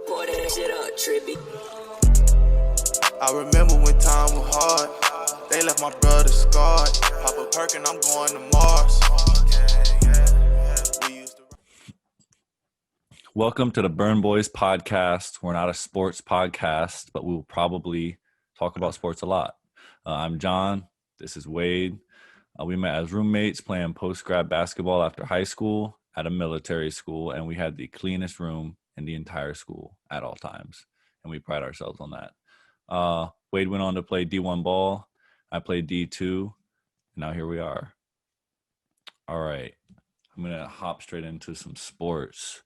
Pour that shit up, trippy. I remember when time was hard. They left my brother scarred. Pop a perk and I'm going to Mars. We used to... Welcome to the Burne Boys podcast. We're not a sports podcast, but we will probably talk about sports a lot. I'm John. This is Wade. We met as roommates playing post-grad basketball after high school at a military school, and we had the cleanest room in the entire school at all times, and we pride ourselves on that. Wade went on to play D1 ball. I played D2, and now here we are. All right, I'm going to hop straight into some sports.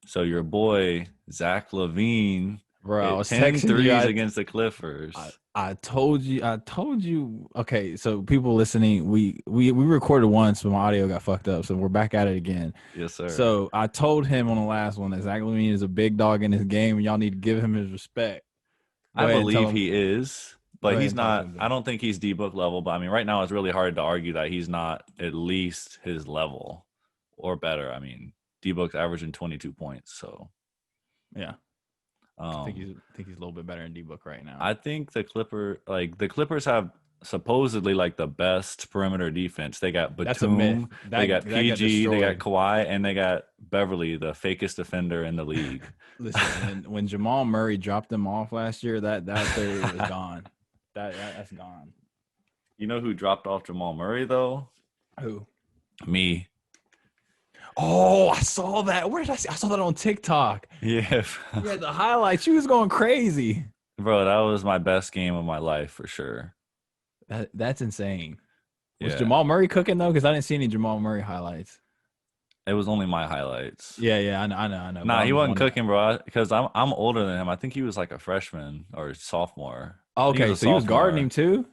So your boy, Zach LaVine, bro, I was 10 texting threes you. against the Clippers. I told you. Okay, so people listening, we recorded once, but my audio got fucked up, so we're back at it again. Yes, sir. So I told him on the last one that Zach LaVine is a big dog in this game, and y'all need to give him his respect. I believe he is, but he's not. I don't think he's D-Book level, but I mean, right now it's really hard to argue that he's not at least his level or better. I mean, D-Book's averaging 22 points, so yeah. I think he's a little bit better in D-Book right now. I think the Clippers have supposedly like the best perimeter defense. They got Batum, they got PG, they got Kawhi, and they got Beverly, the fakest defender in the league. Listen, when Jamal Murray dropped them off last year, that theory was gone. That's gone. You know who dropped off Jamal Murray though? Who? Me. Oh, I saw that. Where did I see? I saw that on TikTok. Yeah. You had the highlights. She was going crazy. Bro, that was my best game of my life for sure. That's insane. Was Yeah. Jamal Murray cooking though? Because I didn't see any Jamal Murray highlights. It was only my highlights. Yeah, I know. Nah, he wasn't cooking, bro. Because I'm older than him. I think he was like a freshman or sophomore. Okay, so he was guarding him too.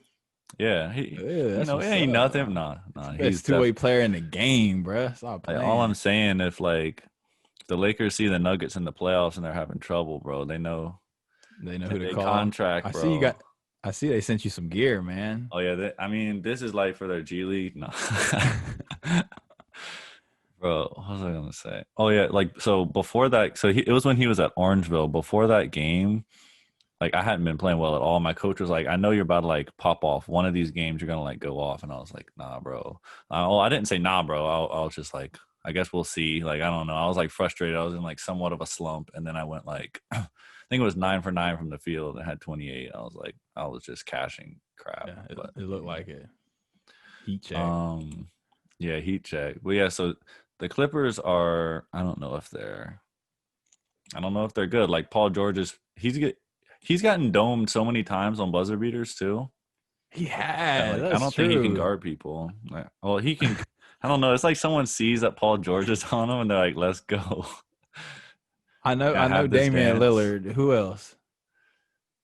Yeah, it ain't nothing. Nah, he's two-way player in the game, bro. Stop playing. All I'm saying, if like the Lakers see the Nuggets in the playoffs and they're having trouble, bro, they know who to call. Contract, bro. I see they sent you some gear, man. Oh yeah, this is like for their G League. No. Bro, what was I gonna say? Oh yeah, like so before that, it was when he was at Orangeville. Before that game, like I hadn't been playing well at all. My coach was like, "I know you're about to like pop off. One of these games, you're gonna like go off." And I was like, "Nah, bro." I didn't say nah, bro. I was just like, "I guess we'll see." Like I don't know. I was like frustrated. I was in like somewhat of a slump, and then I went like, I think it was 9 for 9 from the field and had 28. I was just cashing crap. Yeah, it looked like it. Heat check. Yeah, heat check. Well, yeah. So the Clippers are. I don't know if they're good. Like Paul George he's gotten domed so many times on buzzer beaters too. He has. I don't think he can guard people. Well, he can. I don't know. It's like someone sees that Paul George is on him and they're like, "Let's go." I know Damian Lillard. Who else?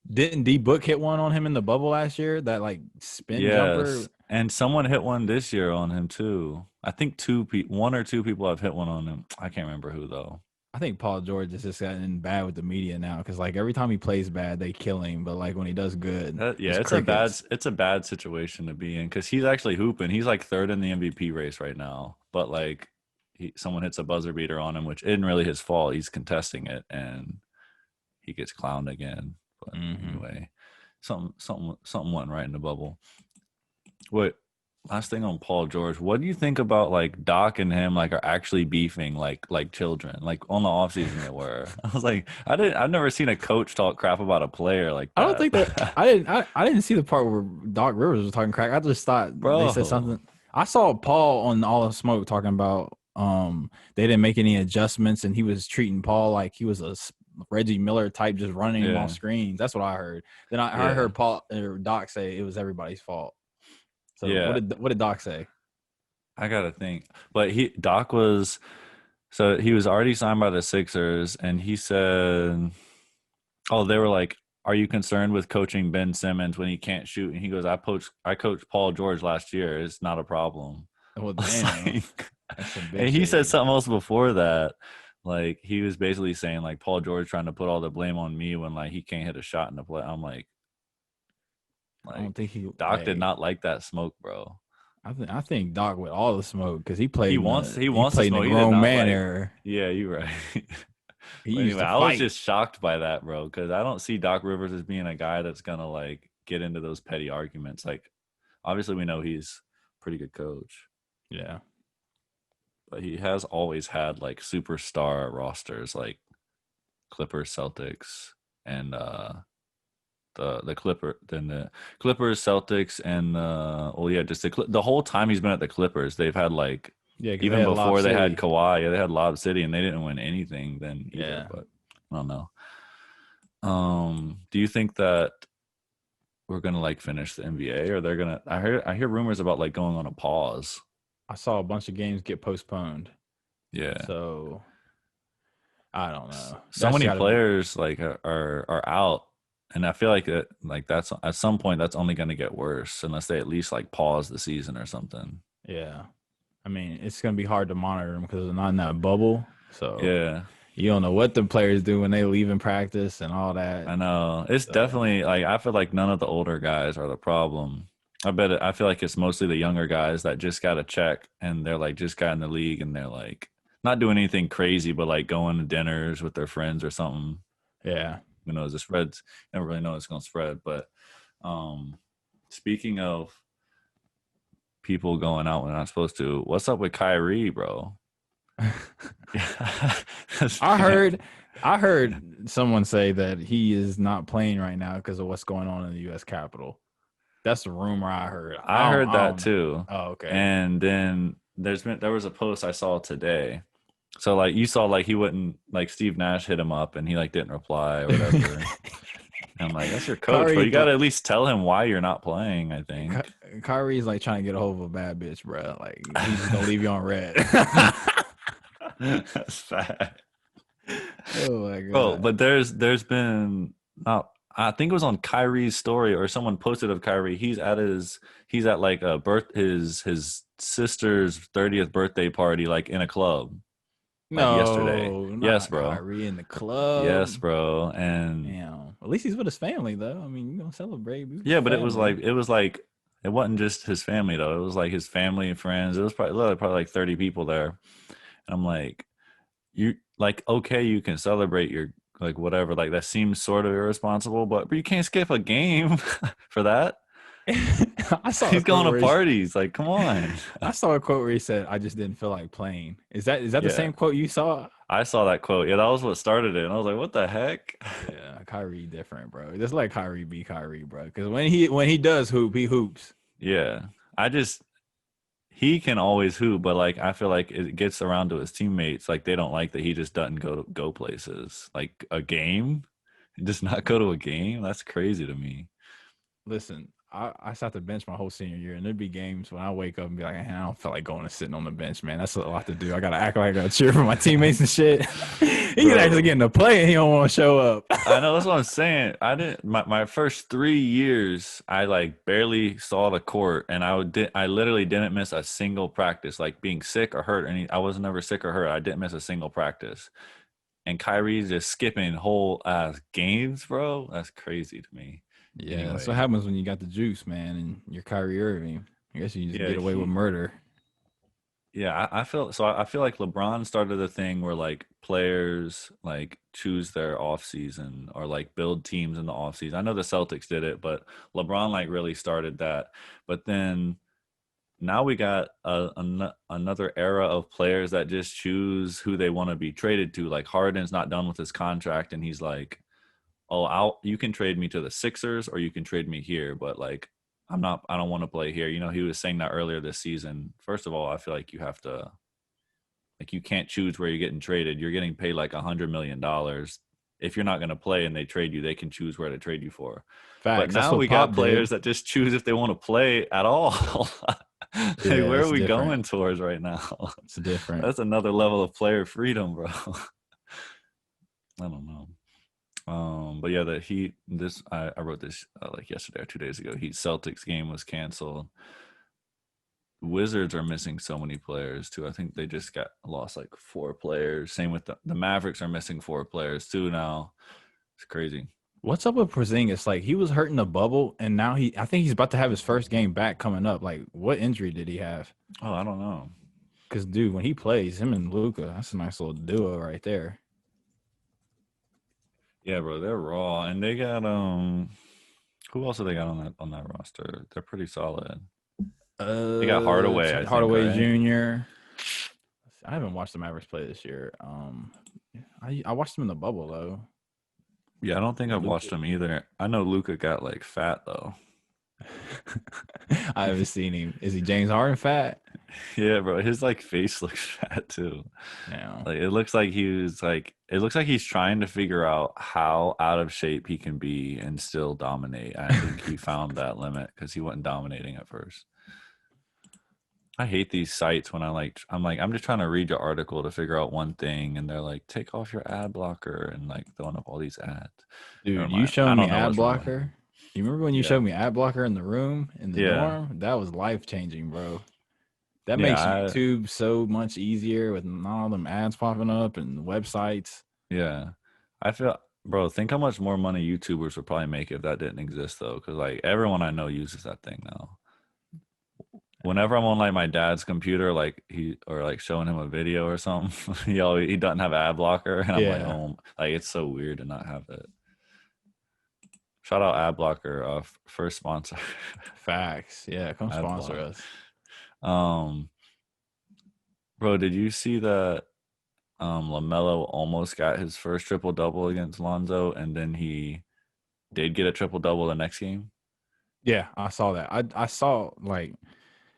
Didn't D-Book hit one on him in the bubble last year? That like spin jumper. And someone hit one this year on him too. I think one or two people have hit one on him. I can't remember who though. I think Paul George is just gotten bad with the media now because like every time he plays bad, they kill him. But like when he does good, it's a bad situation to be in because he's actually hooping. He's like third in the MVP race right now. But like someone hits a buzzer beater on him, which isn't really his fault. He's contesting it and he gets clowned again. But anyway, something went right in the bubble. What? Last thing on Paul George, what do you think about like Doc and him like are actually beefing like children? Like on the offseason they were. I was like, I've never seen a coach talk crap about a player like that. I don't think that I didn't see the part where Doc Rivers was talking crap. I just thought they said something. I saw Paul on All the Smoke talking about they didn't make any adjustments and he was treating Paul like he was a Reggie Miller type just running him off screens. That's what I heard. Then I heard Paul or Doc say it was everybody's fault. So what did Doc say? I gotta think. But he was already signed by the Sixers, and he said, "Oh, they were like, are you concerned with coaching Ben Simmons when he can't shoot?" And he goes, "I coached Paul George last year. It's not a problem." Well, damn. And he said something else before that. Like he was basically saying like Paul George trying to put all the blame on me when like he can't hit a shot in the play. I'm like. I don't think Doc did not like that smoke, bro. I think Doc with all the smoke because he played. He wants to smoke. The grown man era. Yeah, you're right. He But used anyway, to I was fight. just shocked by that, bro, because I don't see Doc Rivers as being a guy that's gonna like get into those petty arguments. Like, obviously, we know he's a pretty good coach, Yeah. but he has always had like superstar rosters, like Clippers, Celtics, and the Clippers, Celtics, and just the whole time he's been at the Clippers, they've had like Yeah, because they even had Lob before they had City. Kawhi, they had Lob City, and they didn't win anything then either. Yeah. But I don't know. Do you think that we're gonna like finish the NBA, or they're gonna? I hear rumors about like going on a pause. I saw a bunch of games get postponed. Yeah. So I don't know. So many players like are out, and I feel like that's at some point that's only going to get worse unless they at least like pause the season or something. Yeah. I mean, it's going to be hard to monitor them because they're not in that bubble. So yeah, you don't know what the players do when they leave in practice and all that. I know. It's definitely like I feel like none of the older guys are the problem. I feel like it's mostly the younger guys that just got a check and they're like just got in the league and they're like not doing anything crazy, but like going to dinners with their friends or something. Yeah. Who knows? The spreads never really know it's going to spread. But speaking of people going out when they're not supposed to, what's up with Kyrie, bro? I heard someone say that he is not playing right now because of what's going on in the U.S. Capitol. That's the rumor I heard. I heard that too. Oh, okay. And then there was a post I saw today. So like you saw like he wouldn't like Steve Nash hit him up and he like didn't reply or whatever. And I'm like, that's your coach, Kyrie, but you gotta at least tell him why you're not playing, I think. Kyrie's like trying to get a hold of a bad bitch, bro. Like he's just gonna leave you on red. That's fat. Oh my god. Oh, but there's been I think it was on Kyrie's story or someone posted of Kyrie. He's at like a his sister's 30th birthday party, like in a club. Like yesterday. Yes, bro. Kyrie in the club. Yes, bro. And damn. At least he's with his family though. I mean, you're gonna celebrate. Yeah, but it was like it wasn't just his family though. It was like his family and friends. It was probably like 30 people there. And I'm like, you like okay, you can celebrate your like whatever. Like that seems sort of irresponsible, but you can't skip a game for that. I saw he's going to parties. Like, come on. I saw a quote where he said, "I just didn't feel like playing." Is that the same quote you saw? I saw that quote. Yeah, that was what started it. And I was like, what the heck? Yeah, Kyrie different, bro. Just let Kyrie be Kyrie, bro. Because when he does hoop, he hoops. Yeah, he can always hoop, but like I feel like it gets around to his teammates. Like they don't like that he just doesn't go places. Like a game, just not go to a game. That's crazy to me. Listen, I sat the bench my whole senior year, and there'd be games when I wake up and be like, I don't feel like going and sitting on the bench, man. That's a lot to do. I gotta act like I gotta cheer for my teammates and shit. He can actually get in the play, and he don't want to show up. I know, that's what I'm saying. I didn't. My first 3 years, I like barely saw the court, and I literally didn't miss a single practice. Like being sick or hurt, I was never sick or hurt. I didn't miss a single practice. And Kyrie's just skipping whole ass games, bro. That's crazy to me. Yeah, anyway. That's what happens when you got the juice, man, and you're Kyrie Irving. I guess you just get away with murder. Yeah, I feel like LeBron started a thing where like players like choose their off season or like build teams in the off season. I know the Celtics did it, but LeBron like really started that. But then now we got another era of players that just choose who they want to be traded to. Like Harden's not done with his contract, and he's like, oh, you can trade me to the Sixers or you can trade me here, but like I don't want to play here. You know, he was saying that earlier this season. First of all, I feel like you have to, like, you can't choose where you're getting traded. You're getting paid like $100 million. If you're not going to play and they trade you, they can choose where to trade you for. Facts. But now we got players that just choose if they want to play at all. Like, where are we going towards right now? It's different. That's another level of player freedom, bro. I don't know. But yeah, I wrote this like yesterday or 2 days ago. Heat Celtics game was canceled. Wizards are missing so many players too. I think they just lost like 4 players. Same with the Mavericks are missing 4 players too now. It's crazy. What's up with Porzingis? Like he was hurting the bubble, and now I think he's about to have his first game back coming up. Like what injury did he have? Oh, I don't know. Because dude, when he plays, him and Luka, that's a nice little duo right there. Yeah, bro, they're raw, and they got who else have they got on that roster? They're pretty solid. They got Hardaway, I think, Hardaway right? Jr. I haven't watched the Mavericks play this year. I watched them in the bubble though. Yeah, I don't think I've watched them either. I know Luca got like fat though. I haven't seen him. Is he James Harden fat? Yeah, bro, his like face looks fat too. Yeah. Like it looks like it looks like he's trying to figure out how out of shape he can be and still dominate. I think he found that limit because he wasn't dominating at first. I hate these sites when I'm just trying to read your article to figure out one thing, and they're like, take off your ad blocker and like throwing up all these ads. Never Dude, you mind. showed I me don't know ad what's wrong with it. blocker. You remember when you showed me ad blocker in the room in the Yeah. dorm? That was life changing, bro. That Yeah, makes YouTube so much easier with all them ads popping up and websites. Yeah. I feel, bro, think how much more money YouTubers would probably make if that didn't exist, though. Because, like, everyone I know uses that thing now. Whenever I'm on, like, my dad's computer, like, showing him a video or something, he doesn't have ad blocker. And I'm like, oh, like, it's so weird to not have it. Shout out ad blocker, first sponsor. Facts. Yeah, come sponsor us. Bro, did you see that LaMelo almost got his first triple-double against Lonzo, and then he did get a triple-double the next game? Yeah, I saw that. I saw, like,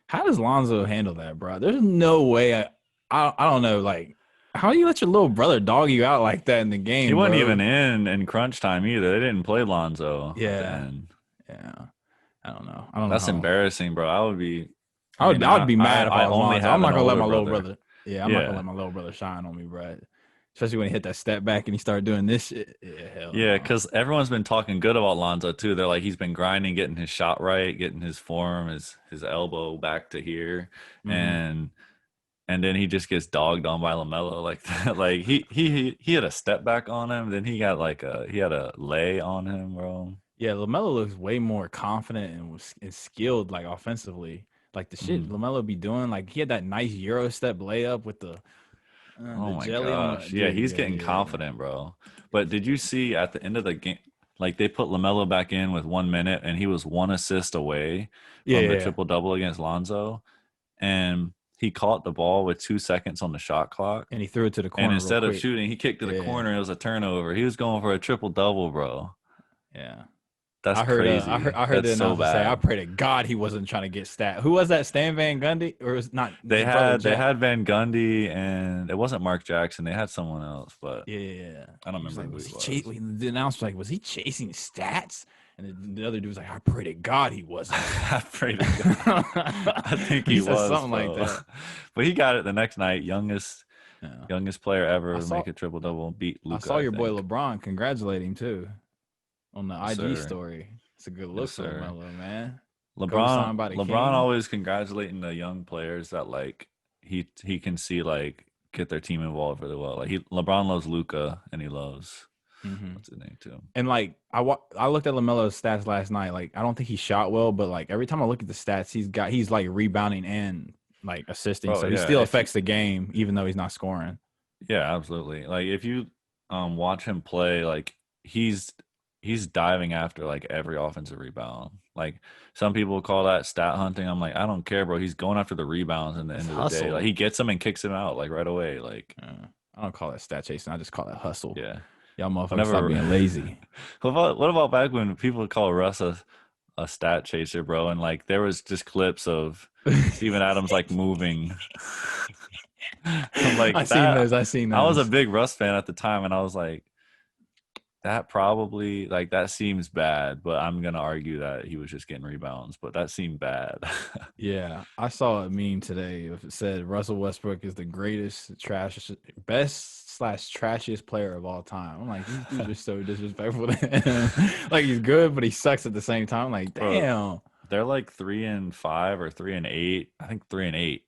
how does Lonzo handle that, bro? There's no way. I don't know, like, how do you let your little brother dog you out like that in the game? He wasn't even in crunch time either. They didn't play Lonzo at the end. Yeah. I don't know. That's embarrassing, bro. I would be mad if I was Lonzo. I'm not gonna let my little brother. Yeah, I'm not gonna let my little brother shine on me, bro. Especially when he hit that step back and he started doing this shit. Yeah, because everyone's been talking good about Lonzo too. They're like, he's been grinding, getting his shot right, getting his form, his elbow back to here, and then he just gets dogged on by LaMelo like that. Like he had a step back on him, then he got he had a lay on him, bro. Yeah, LaMelo looks way more confident and skilled, like, offensively. Like, the shit LaMelo be doing, like, he had that nice Euro step layup with the oh my jelly gosh. Yeah, he's getting confident, bro. But did you see at the end of the game, like, they put LaMelo back in with 1 minute, and he was 1 assist away from the triple-double against Lonzo, and he caught the ball with 2 seconds on the shot clock. And he threw it to the corner. And instead of shooting, he kicked to the corner. It was a turnover. He was going for a triple-double, bro. Yeah. That's crazy. I heard the announcer say, I pray to God he wasn't trying to get stat. Who was that? Stan Van Gundy? Or was not? They had Van Gundy, and it wasn't Mark Jackson. They had someone else, but yeah. I don't remember who it was. The announcer was he chasing stats? And the other dude was like, I pray to God he wasn't. I pray to God. I think he was something like that. But he got it the next night. Youngest player ever to make a triple double, beat Luka. I saw your boy LeBron congratulate him too on the IG story. It's a good look for LaMelo, man. LeBron always congratulating the young players that, like, he can see, like, get their team involved really well. Like, LeBron loves Luka, and he loves what's his name too. And, like, I looked at LaMelo's stats last night. Like, I don't think he shot well, but, like, every time I look at the stats, he's like rebounding and, like, assisting. So he still affects the game, even though he's not scoring. Yeah, absolutely. Like, if you watch him play, like, he's diving after, like, every offensive rebound. Like, some people call that stat hunting. I'm like, I don't care, bro. He's going after the rebounds in the end of the day. Like, he gets them and kicks them out, like, right away. Like, I don't call that stat chasing. I just call it hustle. Yeah. Y'all motherfuckers stop being lazy. What about back when people call Russ a stat chaser, bro? And, like, there was just clips of Steven Adams, like, moving. Like, I seen those. I was a big Russ fan at the time, and I was like, that probably, like, that seems bad, but I'm going to argue that he was just getting rebounds, but that seemed bad. Yeah. I saw a meme today. It said Russell Westbrook is the best/trashiest player of all time. I'm like, these dudes are so disrespectful to him. Like, he's good, but he sucks at the same time. I'm like, damn. They're like 3-5 or 3-8. I think 3-8.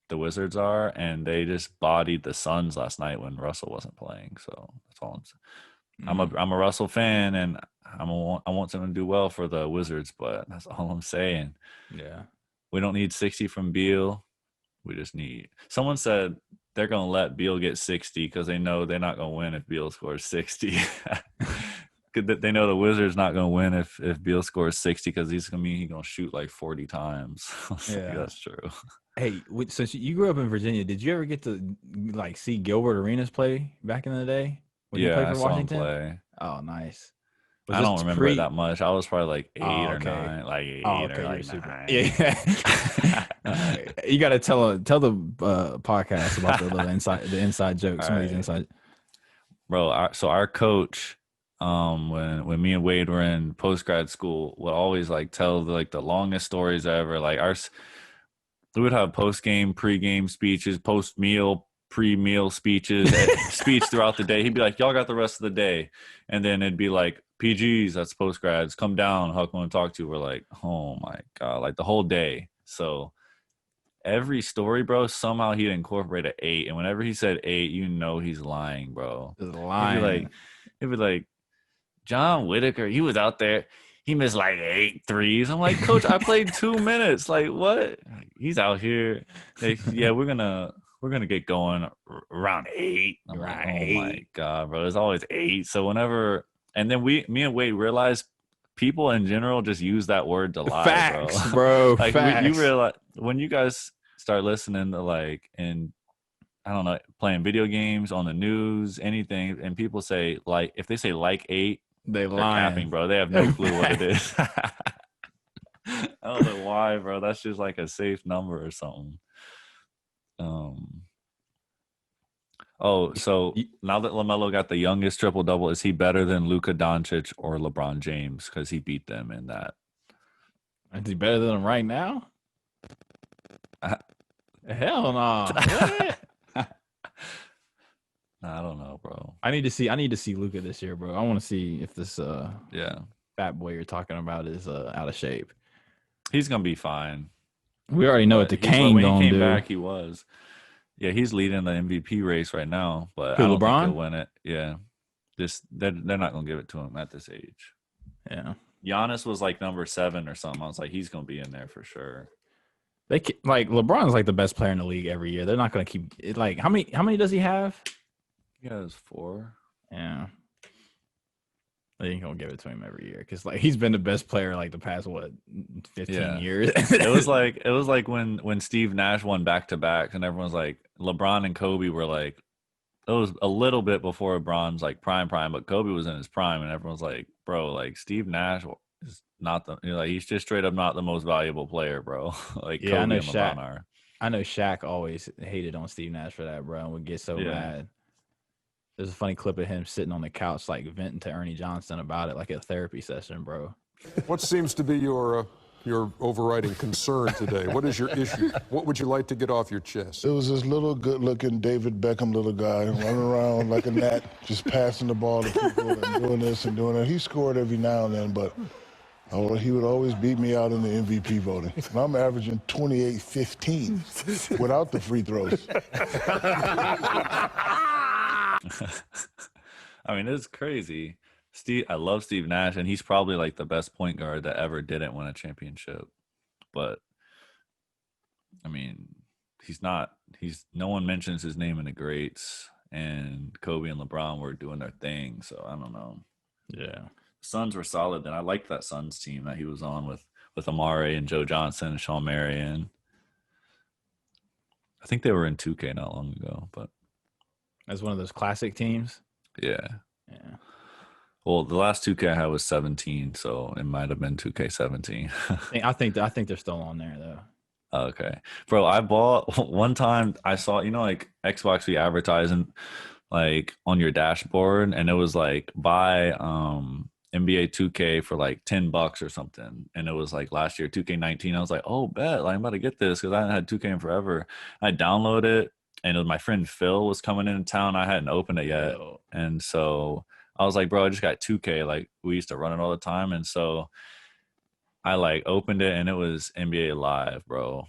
The Wizards are, and they just bodied the Suns last night when Russell wasn't playing. So that's all I'm saying. I'm a Russell fan, and I want them to do well for the Wizards, but that's all I'm saying. Yeah. We don't need 60 from Beal. We just need – someone said they're going to let Beal get 60 because they know they're not going to win if Beal scores 60. they know the Wizards not gonna win if Beal scores 60 because he's gonna shoot like 40 times. Yeah, that's true. Hey, since you grew up in Virginia, did you ever get to like see Gilbert Arenas play back in the day when he played I for saw him Washington? play. Oh, nice. Was I don't this remember it that much. I was probably like 8 Oh, or okay. 9, like 8 or You're like super. 9. Yeah. You got to tell the podcast about the inside jokes. Some of these Right. inside. Bro, so our coach, when me and Wade were in post grad school, would always like tell the longest stories ever. Like we would have post game, pre game speeches, post meal, pre meal speeches, speech throughout the day. He'd be like, "Y'all got the rest of the day," and then it'd be like, "PGs, that's post grads, come down. Huck want to talk to you." We're like, "Oh my god!" Like the whole day. So every story, bro, somehow he'd incorporate an 8, and whenever he said 8, you know he's lying, bro. He's lying. He'd be like, John Whitaker, he was out there. He missed like 8 threes. I'm like, Coach, I played 2 minutes. Like, what? He's out here. Like, yeah, we're gonna get going around 8. I'm like, oh my god, bro, it's always 8. So whenever, and then me and Wade realized people in general just use that word to lie, Facts, bro. Like Facts. you realize when you guys start listening to I don't know, playing video games on the news, anything, and people say if they say 8, they're capping, bro. They have no clue what it is. I don't know why, bro. That's just like a safe number or something. So now that LaMelo got the youngest triple-double, is he better than Luka Doncic or LeBron James? Because he beat them in that. Is he better than him right now? Hell no. What? I don't know, bro. I need to see Luka this year, bro. I want to see if this fat boy you're talking about is out of shape. He's gonna be fine. We already know what the Kane when he gonna came do. back, he was. Yeah, he's leading the MVP race right now, but I don't LeBron? think he'll win it. Yeah, they're not gonna give it to him at this age. Yeah, Giannis was like number 7 or something. I was like, he's gonna be in there for sure. LeBron's like the best player in the league every year. They're not gonna keep it. Like how many does he have? He has 4. Yeah. They ain't gonna give it to him every year because like he's been the best player like the past 15 years. it was like when Steve Nash won back-to-back and everyone's like LeBron and Kobe were like, it was a little bit before LeBron's like prime, but Kobe was in his prime and everyone's like, bro, like Steve Nash is not he's just straight up not the most valuable player, bro. Like yeah, Kobe I know and LeBron are. I know Shaq always hated on Steve Nash for that, bro, and would get so mad. There's a funny clip of him sitting on the couch, like venting to Ernie Johnson about it, like a therapy session, bro. What seems to be your overriding concern today? What is your issue? What would you like to get off your chest? It was this little good-looking David Beckham little guy running around like a gnat, just passing the ball to people and doing this and doing that. He scored every now and then, but he would always beat me out in the MVP voting. And I'm averaging 28-15 without the free throws. I mean, it's crazy. I love Steve Nash, and he's probably like the best point guard that ever didn't win a championship. But I mean, no one mentions his name in the greats, and Kobe and LeBron were doing their thing. So I don't know. Yeah. The Suns were solid, and I liked that Suns team that he was on with Amare and Joe Johnson and Sean Marion. I think they were in 2K not long ago, but as one of those classic teams. Yeah. Well, the last 2K I had was 17, so it might have been 2K17. I think they're still on there though. Okay, bro. I bought one time. I saw like Xbox be advertising like on your dashboard, and it was like buy NBA 2K for like $10 or something, and it was like last year 2K19. I was like, oh, bet, like, I'm about to get this because I hadn't had 2K in forever. I downloaded it, and it was my friend Phil was coming into town. I hadn't opened it yet, and so I was like, bro, I just got 2K. Like we used to run it all the time, and so I like opened it and it was NBA Live, bro.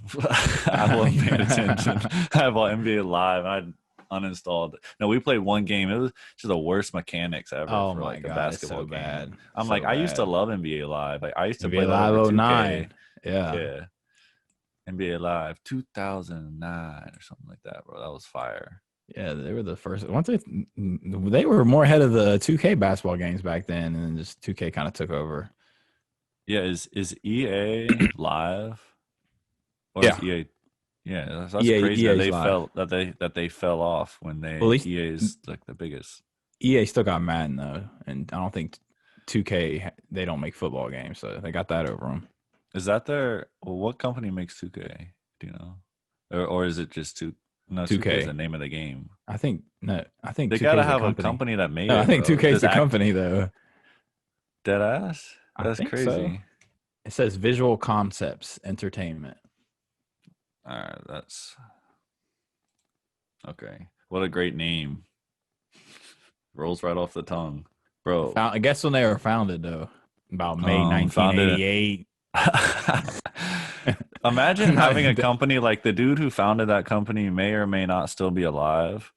I wasn't paying attention. I bought NBA Live. I uninstalled. No, we played one game. It was just the worst mechanics ever for like a basketball game. Bad. I'm like, I used to love NBA Live. Like I used to play Live 09. 2K. Yeah. NBA Live 2009 or something like that, bro. That was fire. Yeah, they were the first. Once they were more ahead of the 2K basketball games back then, and then just 2K kind of took over. Yeah, is EA live or Yeah. is EA? Yeah, that's EA, crazy that EA's they live. fell off when Well, at least EA is like the biggest. EA still got Madden though, and I don't think 2K they don't make football games, so they got that over them. Is that their? Well, what company makes 2K? Do you know, or is it just two? No, 2K is 2K. the name of the game. I think no. I think They 2K gotta is the have a company. company that made No, I it, think bro. 2K is Does the company though. dead ass? I That's think so. crazy. It says Visual Concepts Entertainment. All right, that's okay. What a great name. Rolls right off the tongue, bro. I guess when they were founded though, about May Founded 1988. Imagine Not having a even company like the dude who founded that company may or may not still be alive.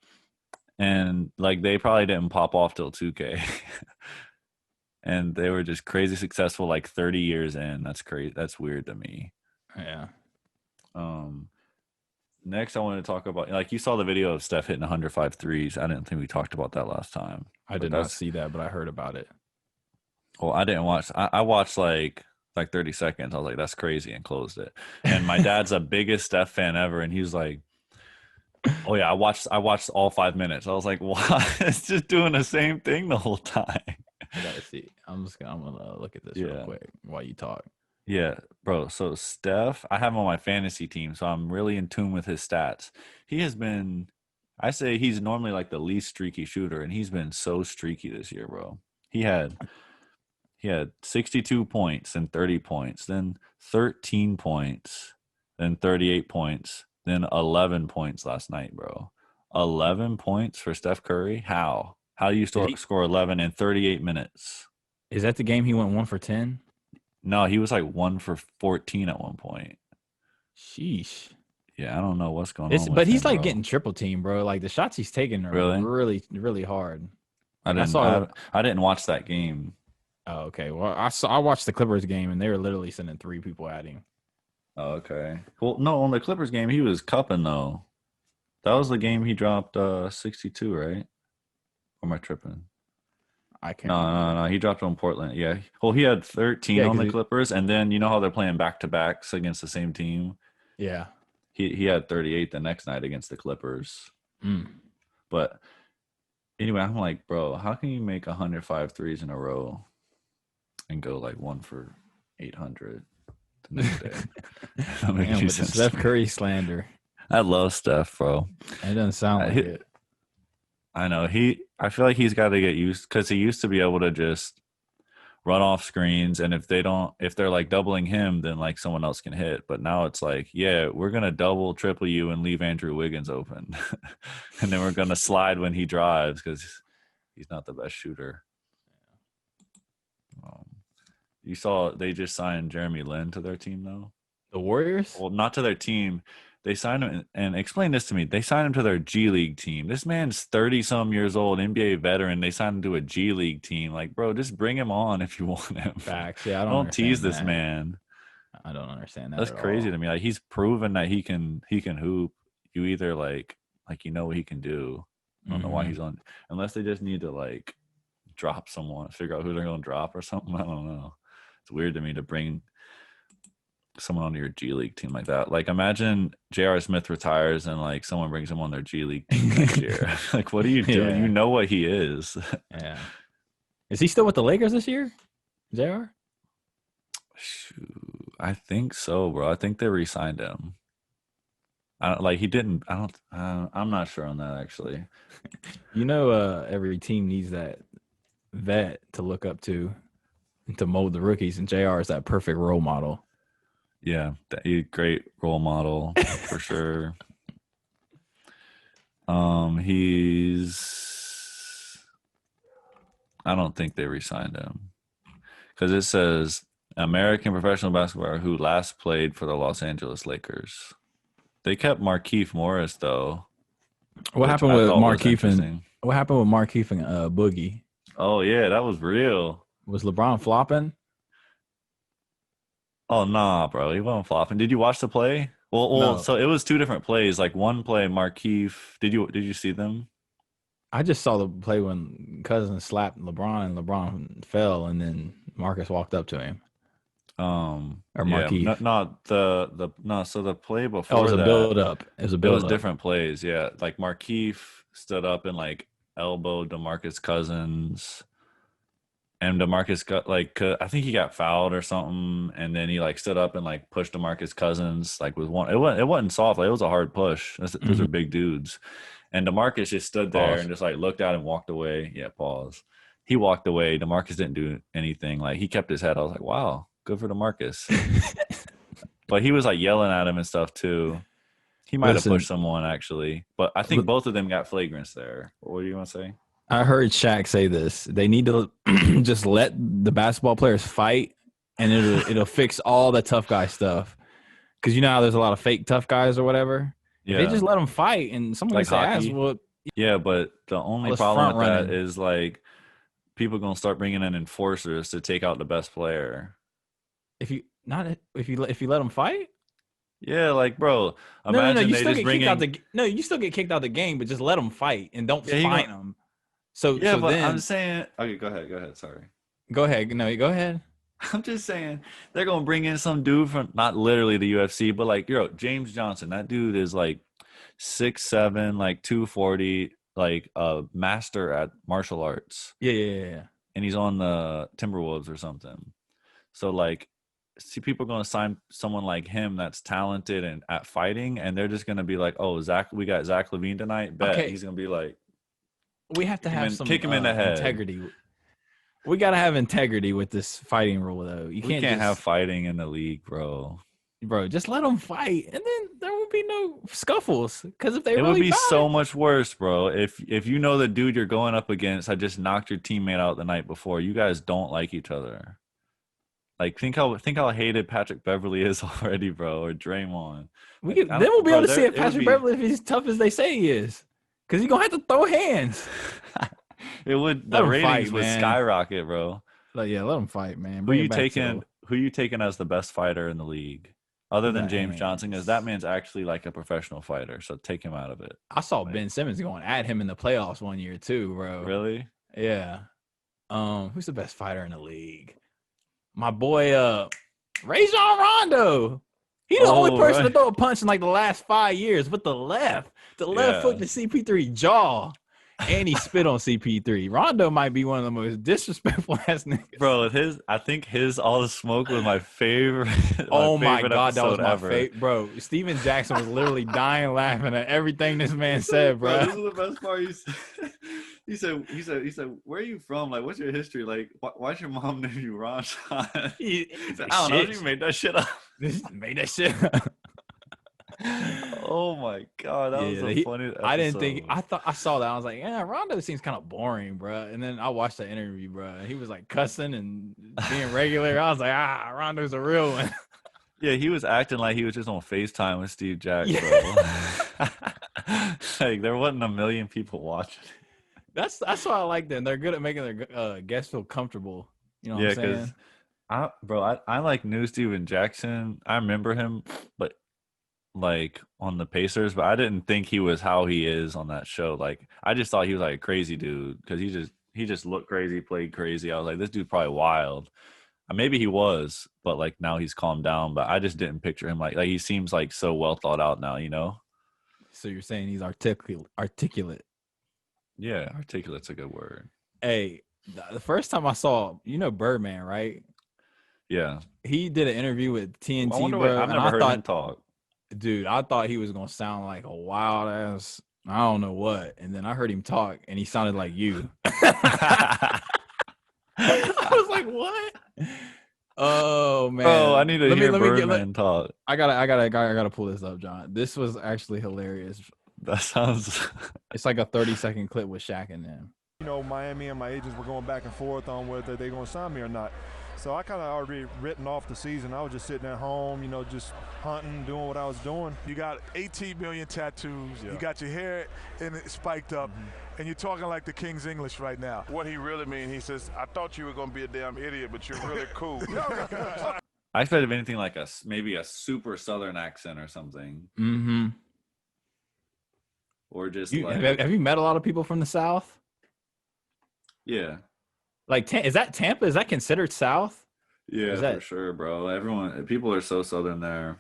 And like they probably didn't pop off till 2K. And they were just crazy successful like 30 years in. That's crazy. That's weird to me. Yeah. Next I want to talk about, like, you saw the video of Steph hitting 105 threes. I didn't think we talked about that last time. I did not see that, but I heard about it. Well, I didn't watch. I watched like 30 seconds. I was like, that's crazy, and closed it. And my dad's the biggest Steph fan ever, and he's like, oh yeah, I watched all 5 minutes. I was like, why? It's just doing the same thing the whole time. I gotta see. I'm gonna look at this real quick while you talk. Yeah, bro. So Steph, I have him on my fantasy team, so I'm really in tune with his stats. He has been, I say he's normally like the least streaky shooter, and he's been so streaky this year, bro. He had 62 points and 30 points, then 13 points, then 38 points, then 11 points last night, bro. 11 points for Steph Curry? How? How do you score 11 in 38 minutes? Is that the game he went 1 for 10? No, he was like 1 for 14 at one point. Sheesh. Yeah, I don't know what's going on. But he's like getting triple team, bro. Like the shots he's taking are really, really hard. I didn't watch that game. Oh, okay. Well, I watched the Clippers game, and they were literally sending 3 people at him. Oh, okay. Well, no, on the Clippers game, he was cupping though. That was the game he dropped 62, right? Or am I tripping? I can't. No. He dropped on Portland. Yeah. Well, he had 13 on the Clippers, and then you know how they're playing back to backs against the same team. Yeah. He had 38 the next night against the Clippers. But anyway, I'm like, bro, how can you make 105 threes in a row and go like 1 for 800 the next day? Man, with the Steph Curry slander. I love Steph, bro. It doesn't sound like it. I know I feel like he's got to get used, because he used to be able to just run off screens, and if they're like doubling him, then like someone else can hit. But now it's like, yeah, we're gonna double, triple you and leave Andrew Wiggins open, and then we're gonna slide when he drives because he's not the best shooter. You saw they just signed Jeremy Lin to their team though. The Warriors? Well, not to their team. They signed him, and explain this to me. They signed him to their G League team. This man's 30-some years old, NBA veteran. They signed him to a G League team. Like, bro, just bring him on if you want him. Facts. Yeah, I don't tease this man. I don't understand that. That's crazy to me. Like, he's proven that he can hoop. You either like you know what he can do. I don't know why he's on, unless they just need to like drop someone, figure out who they're gonna drop or something. I don't know. It's weird to me to bring someone onto your G League team like that. Like, imagine J.R. Smith retires and like someone brings him on their G League team next year. Like, what are you doing? Yeah. You know what he is. Yeah. Is he still with the Lakers this year, J.R.? Shoot, I think so, bro. I think they re-signed him. I'm not sure on that actually. You know, every team needs that vet to look up to mold the rookies, and JR is that perfect role model. Yeah, he's a great role model for sure. I don't think they re-signed him because it says American professional basketball who last played for the Los Angeles Lakers. They kept Markieff Morris though. What happened with Markieff and Boogie? Oh yeah, that was real. Was LeBron flopping? Oh nah, bro, he wasn't flopping. Did you watch the play? No. So it was two different plays. Like one play, Markeith. Did you see them? I just saw the play when Cousins slapped LeBron and LeBron fell, and then Marcus walked up to him. Or Yeah, Markeith. not the no. So the play before Oh, it was a that, build up. It was a it build was up. different plays. Yeah, like Markeith stood up and like elbowed DeMarcus Cousins, and DeMarcus got like I think he got fouled or something, and then he like stood up and like pushed DeMarcus Cousins like with one. It wasn't soft. Like, it was a hard push. Those are big dudes, and DeMarcus just stood there Pause. and just like looked out and walked away. Yeah, pause. He walked away. DeMarcus didn't do anything. Like, he kept his head. I was like, wow, good for DeMarcus. But he was like yelling at him and stuff too. He might have pushed someone actually, but I think both of them got flagrants there. What do you want to say? I heard Shaq say this. They need to just let the basketball players fight, and it'll fix all the tough guy stuff. Because you know how there's a lot of fake tough guys or whatever. Yeah. If they just let them fight, and someone Like can say, hockey. "Well, Yeah, but the only Let's problem with front that running. is like people gonna start bringing in enforcers to take out the best player. if you let them fight, Yeah, like, bro, no, imagine you they still just get bring kicked in. out the you still get kicked out the game, but just let them fight and don't Yeah, fine them." So Yeah, so but then I'm saying. Okay, go ahead. Sorry. go ahead. No, go ahead. I'm just saying they're gonna bring in some dude from not literally the UFC, but like, James Johnson. That dude is like 6'7", like 240, like a master at martial arts, Yeah. and he's on the Timberwolves or something. So like, see, people are gonna sign someone like him that's talented and at fighting, and they're just gonna be like, oh, we got Zach LaVine tonight. Bet Okay. he's gonna be like, We have to have some kick him in the head. integrity. We got to have integrity with this fighting rule, though. You We can't can't have just, fighting in the league, bro. bro. Just let them fight, and then there will be no scuffles. Because if they It really would be fight, so much worse, bro. If you know the dude you're going up against had just knocked your teammate out the night before, you guys don't like each other. Like, think how hated Patrick Beverly is already, bro, or Draymond. then we'll be able to see if Patrick Beverly, if he's tough as they say he is, because he's gonna have to throw hands. It would. Let The 'em ratings fight, would man. skyrocket, bro. Like, yeah, let him fight, man. Who Bring you it back to taking? Who you taking as the best fighter in the league, other than James Johnson? Because that man's actually like a professional fighter. So take him out of it. I saw Ben Simmons going at him in the playoffs one year too, bro. Really? Yeah. Who's the best fighter in the league? My boy, Rajon Rondo. He's the only person to throw a punch in like the last 5 years with the left foot to CP3 jaw. And he spit on CP3. Rondo might be one of the most disrespectful ass niggas. Bro, I think his All the Smoke was my favorite. Oh my God, that was my ever. favorite. Bro, Steven Jackson was literally dying laughing at everything this man said, bro. This is the best part. He said, where are you from? Like, what's your history? Like, why's your mom name you Ron Sean? He said, I don't know. You made that shit up. Made that shit up. Oh my God, that was the funniest episode. I didn't think. I saw that. I was like, yeah, Rondo seems kind of boring, bro. And then I watched the interview, bro. He was like cussing and being regular. I was like, Rondo's a real one. Yeah, he was acting like he was just on FaceTime with Steve Jack, bro. Like, there wasn't a million people watching. That's why I like them. They're good at making their guests feel comfortable. You know what I'm saying? I like new Steven Jackson. I remember him, but like on the Pacers, but I didn't think he was how he is on that show. Like, I just thought he was like a crazy dude because he just looked crazy, played crazy. I was like, this dude's probably wild. Maybe he was, but like now he's calmed down. But I just didn't picture him like he seems like so well thought out now, you know? So you're saying he's articulate. Yeah, articulate's a good word. Hey, the first time I saw, Birdman, right? Yeah. He did an interview with TNT, I wonder bro. I've never heard him talk. Dude, I thought he was gonna sound like a wild ass, I don't know what. And then I heard him talk, and he sounded like you. I was like, what? Oh man! Oh, I need to hear Birdman talk. I gotta pull this up, John. This was actually hilarious. That sounds. It's like a 30-second clip with Shaq and them. Miami and my agents were going back and forth on whether they're going to sign me or not. So I kind of already written off the season. I was just sitting at home, just hunting, doing what I was doing. You got 18 million tattoos. Yeah. You got your hair spiked up, and you're talking like the King's English right now. What he really means, he says, I thought you were going to be a damn idiot, but you're really cool. I expected anything like maybe a super Southern accent or something. Mm-hmm. Or just have you met a lot of people from the South? Yeah. Like, is that Tampa? Is that considered South? Yeah, for sure, bro. People are so Southern there.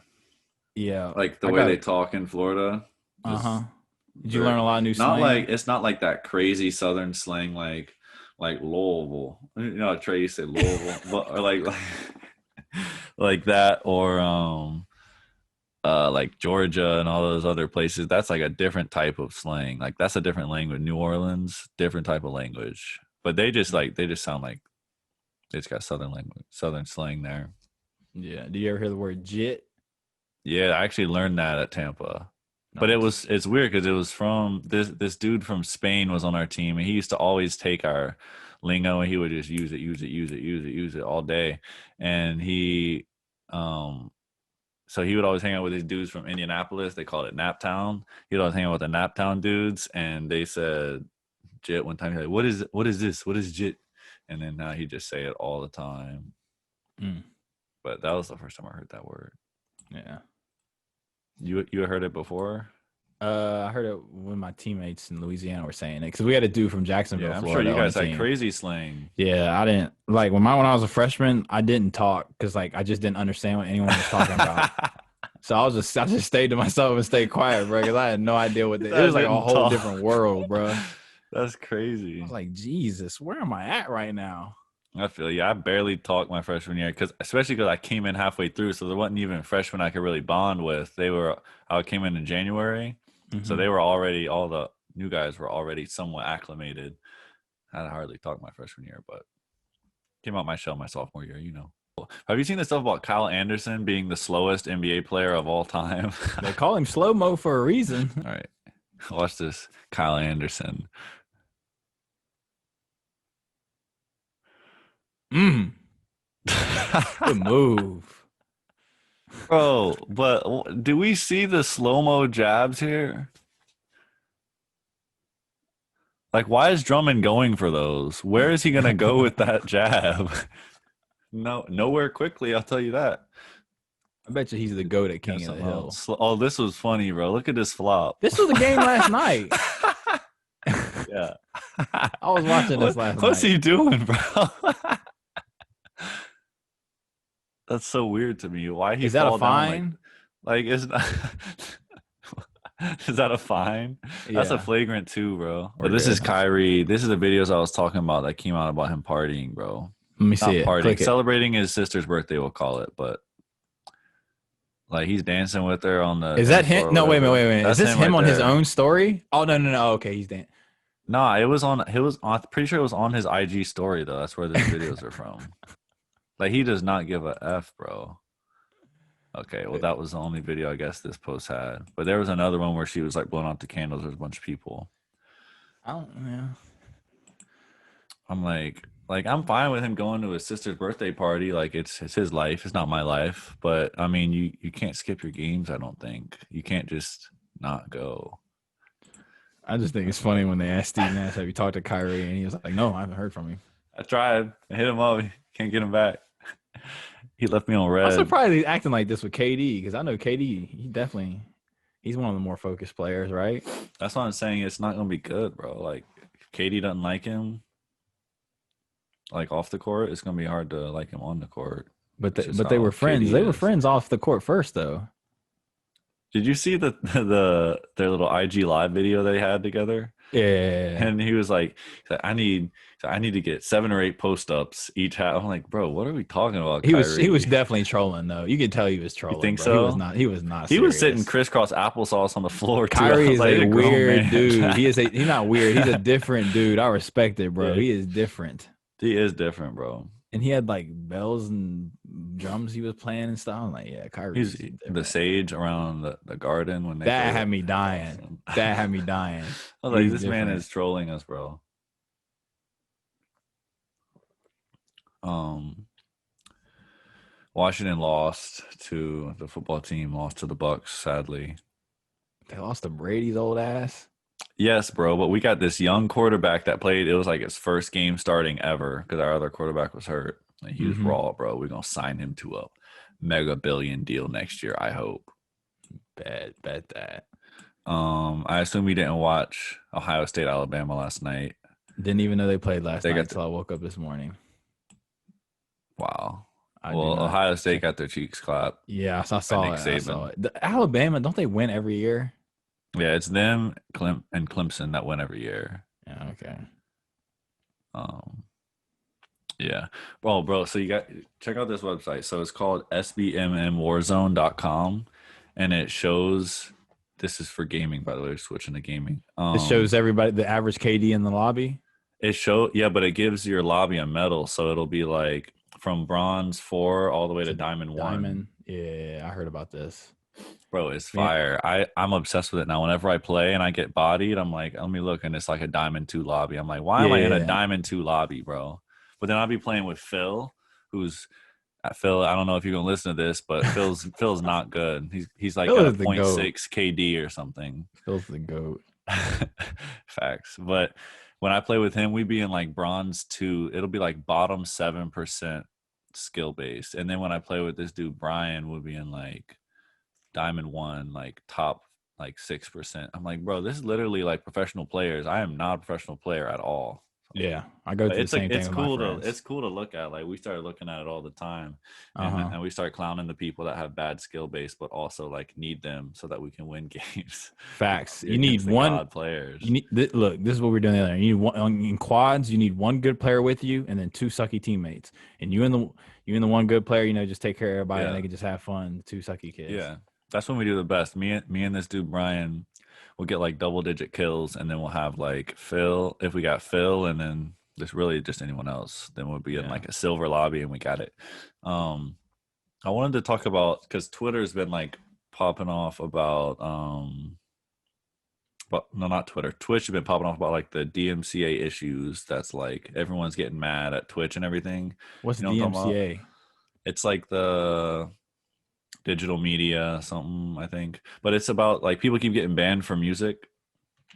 Yeah. Like the way they talk in Florida. Did you learn a lot of new slang? It's not like that crazy Southern slang like Louisville. You know, Trey used to say Louisville, but or like that, or like Georgia and all those other places. That's like a different type of slang. Like that's a different language. New Orleans, different type of language. But they just sound like they just got Southern slang there. Yeah. Do you ever hear the word jit? Yeah, I actually learned that at Tampa. Nice. But it's weird because it was from this dude from Spain was on our team, and he used to always take our lingo and he would just use it all day. And he so he would always hang out with these dudes from Indianapolis. They called it Naptown. He'd always hang out with the Naptown dudes, and they said jit one time. He's like, what is this? What is jit? And then now he just say it all the time. But that was the first time I heard that word. Yeah. You heard it before? I heard it when my teammates in Louisiana were saying it because we had a dude from Jacksonville, I'm Florida. Sure you guys had crazy slang. Yeah, I didn't like when I was a freshman. I didn't talk because I just didn't understand what anyone was talking about. So I just stayed to myself and stayed quiet, bro, because I had no idea what it was like a whole different world, bro. That's crazy. I was like, Jesus, where am I at right now? I feel you. I barely talked my freshman year especially because I came in halfway through, so there wasn't even freshmen I could really bond with. I came in January, so they were already all the new guys were already somewhat acclimated. I had hardly talked my freshman year, but came out my shell my sophomore year. You know. Have you seen the stuff about Kyle Anderson being the slowest NBA player of all time? They call him slow mo for a reason. All right, watch this, Kyle Anderson. Good move. Bro, but do we see the slow-mo jabs here? Like, why is Drummond going for those? Where is he going to go with that jab? No, nowhere quickly, I'll tell you that. I bet you he's the GOAT at King of the Hill. Oh, this was funny, bro. Look at this flop. This was a game last night. Yeah. I was watching this last night. What's he doing, bro? That's so weird to me. Why he is that a fine? Like is that a fine? Yeah. That's a flagrant too, bro. But this is Kyrie. This is the videos I was talking about that came out about him partying, bro. Let me see it. Partying, celebrating his sister's birthday, we'll call it. But like he's dancing with her on the. Is that him? No, wait. Is this him on his own story? Oh no. Okay, he's dancing. Nah, it was on. I'm pretty sure it was on his IG story though. That's where the videos are from. Like, he does not give a F, bro. Okay, well, that was the only video I guess this post had. But there was another one where she was, like, blowing out the candles. There's a bunch of people. Yeah. I'm like, I'm fine with him going to his sister's birthday party. Like, it's his life. It's not my life. But, I mean, you can't skip your games, I don't think. You can't just not go. I just think it's funny when they asked Steve Nash, have you talked to Kyrie? And he was like, no, I haven't heard from him. I tried. I hit him up. Can't get him back. He left me on red. I'm surprised he's acting like this with KD because I know KD, he's one of the more focused players, right? That's what I'm saying. It's not going to be good, bro. Like, if KD doesn't like him, like, off the court, it's going to be hard to like him on the court. But they were friends. They were friends off the court first, though. Did you see their little IG live video they had together? Yeah. And he was like, I need to get 7 or 8 post-ups each half. I'm like, bro, what are we talking about? He was definitely trolling though. You could tell he was trolling. You think bro. so? He was not. He was sitting crisscross applesauce on the floor. Kyrie is a weird dude. He's not weird. He's a different dude. I respect it, bro. Yeah. He is different. He is different, bro. And he had like bells and drums he was playing and stuff. I'm like, yeah, Kyrie. He's the sage around the garden when they. That had me dying. That had me dying. I was like, this man is trolling us, bro. Washington lost to the football team, lost to the Bucks, sadly. They lost to Brady's old ass. Yes, bro, but we got this young quarterback that played. It was like his first game starting ever because our other quarterback was hurt. Like, he was raw, bro. We're gonna sign him to mega billion deal next year. I hope. Bet that. I assume you didn't watch Ohio State Alabama last night. Didn't even know they played last They night got until I woke up this morning. Wow. I do Well, not Ohio State check- got their cheeks clapped. Yeah, I by saw Nick it. I saw Saban. it. Alabama, don't they win every year? Yeah, it's them, and Clemson that win every year. Yeah, okay. Yeah. Well, bro, so you got check out this website. So it's called sbmmwarzone.com, and it shows this is for gaming, by the way, switching to gaming. It shows everybody the average KD in the lobby. But it gives your lobby a medal, so it'll be like from bronze 4 all the way to diamond 1. Yeah, I heard about this. Bro, it's fire. I'm obsessed with it now. Whenever I play and I get bodied, I'm like, let me look, and it's like a diamond 2 lobby. I'm like, why am I in a diamond 2 lobby, bro? But then I'll be playing with Phil, who's Phil. I don't know if you're gonna listen to this, but Phil's not good. He's like Phil at a is the 0.6 KD or something. Phil's the GOAT. Facts. But when I play with him, we be in like bronze 2. It'll be like bottom 7% skill based. And then when I play with this dude Brian, we'll be in like diamond 1, like top like 6%. I'm like, bro, this is literally like professional players. I am not a professional player at all. Yeah, I go through the same thing. It's with cool my friends. it's cool to look at. Like we started looking at it all the time, Uh-huh. and we start clowning the people that have bad skill base, but also like need them so that we can win games. Facts. You need one players. You need look. This is what we're doing the other. You need one in quads. You need one good player with you, and then 2 sucky teammates. And you and the one good player, just take care of everybody, and they can just have fun. 2 sucky kids. Yeah, that's when we do the best. Me and this dude Brian, we'll get like double-digit kills, and then we'll have like Phil. If we got Phil, and then there's really just anyone else, then we'll be in like a silver lobby, and we got it. I wanted to talk about, because Twitter's been like popping off about but no, not Twitter. Twitch has been popping off about like the DMCA issues. That's like everyone's getting mad at Twitch and everything. What's DMCA? It's like the digital media something, I think, but it's about like people keep getting banned from music,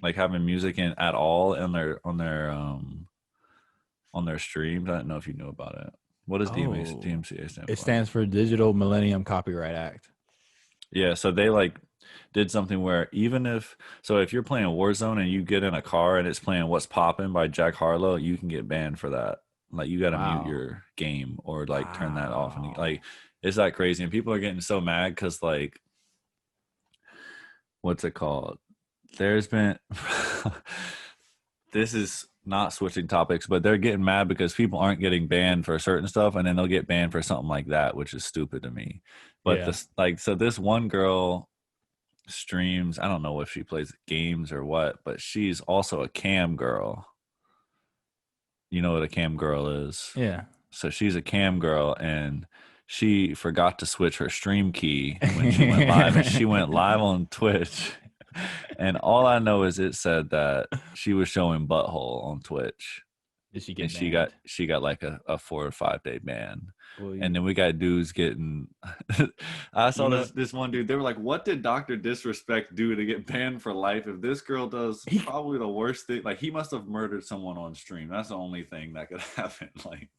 like having music in at all on their streams. I don't know if you know about it. What does DMCA stand for? It stands for Digital Millennium Copyright Act. Yeah, so they like did something where if you're playing Warzone and you get in a car and it's playing What's Poppin' by Jack Harlow, you can get banned for that. Like you got to mute your game or like turn that off, and like it's that crazy. And people are getting so mad because like, what's it called? There's been this is not switching topics, but they're getting mad because people aren't getting banned for certain stuff, and then they'll get banned for something like that, which is stupid to me. But this one girl streams, I don't know if she plays games or what, but she's also a cam girl. You know what a cam girl is? Yeah. So she's a cam girl, and she forgot to switch her stream key when she went live, and she went live on Twitch. And all I know is it said that she was showing butthole on Twitch. Did she get banned? She got like a 4 or 5 day ban. Well, and then we got dudes getting I saw this one dude, they were like, what did Dr. Disrespect do to get banned for life? If this girl does probably the worst thing, like he must have murdered someone on stream. That's the only thing that could happen. Like,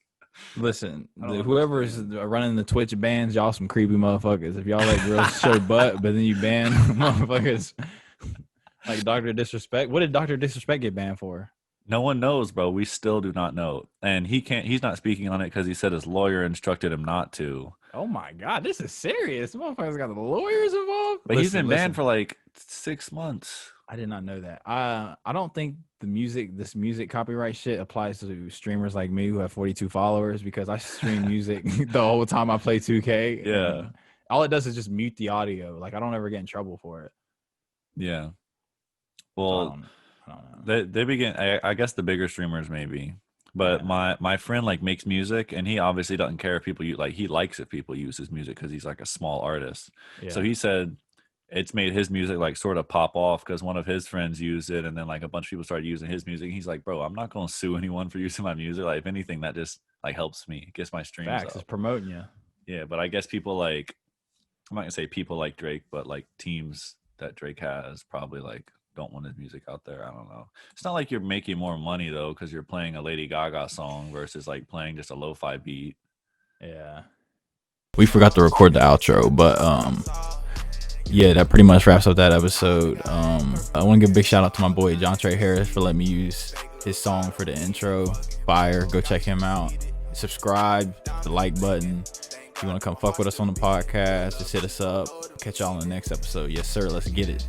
listen, whoever is running the Twitch bans, y'all some creepy motherfuckers. If y'all let girls show butt, but then you ban motherfuckers like Dr. Disrespect. What did Dr. Disrespect get banned for? No one knows, bro. We still do not know. And he's not speaking on it because he said his lawyer instructed him not to. Oh my God, this is serious. Motherfuckers got the lawyers involved. But he's been banned for like 6 months. I did not know that. I don't think this music copyright shit applies to streamers like me who have 42 followers, because I stream music the whole time I play 2K. Yeah. All it does is just mute the audio. Like I don't ever get in trouble for it. Yeah. Well, I don't know. They begin. I guess the bigger streamers maybe, but my friend like makes music, and he obviously doesn't care if people use, like he likes if people use his music because he's like a small artist. Yeah. So he said it's made his music like sort of pop off because one of his friends used it, and then like a bunch of people started using his music. He's like, bro, I'm not gonna sue anyone for using my music. Like if anything, that just like helps me, gets my streams up. It's promoting you. Yeah, but I guess people like, I'm not gonna say people like Drake, but like teams that Drake has probably like don't want his music out there. I don't know. It's not like you're making more money though because you're playing a Lady Gaga song versus like playing just a lo-fi beat. Yeah. We forgot to record the outro, but yeah, that pretty much wraps up that episode. I want to give a big shout out to my boy John Trey Harris for letting me use his song for the intro. Fire, go check him out. Subscribe, the like button. If you want to come fuck with us on the podcast, just hit us up. Catch y'all on the next episode. Yes, sir. Let's get it.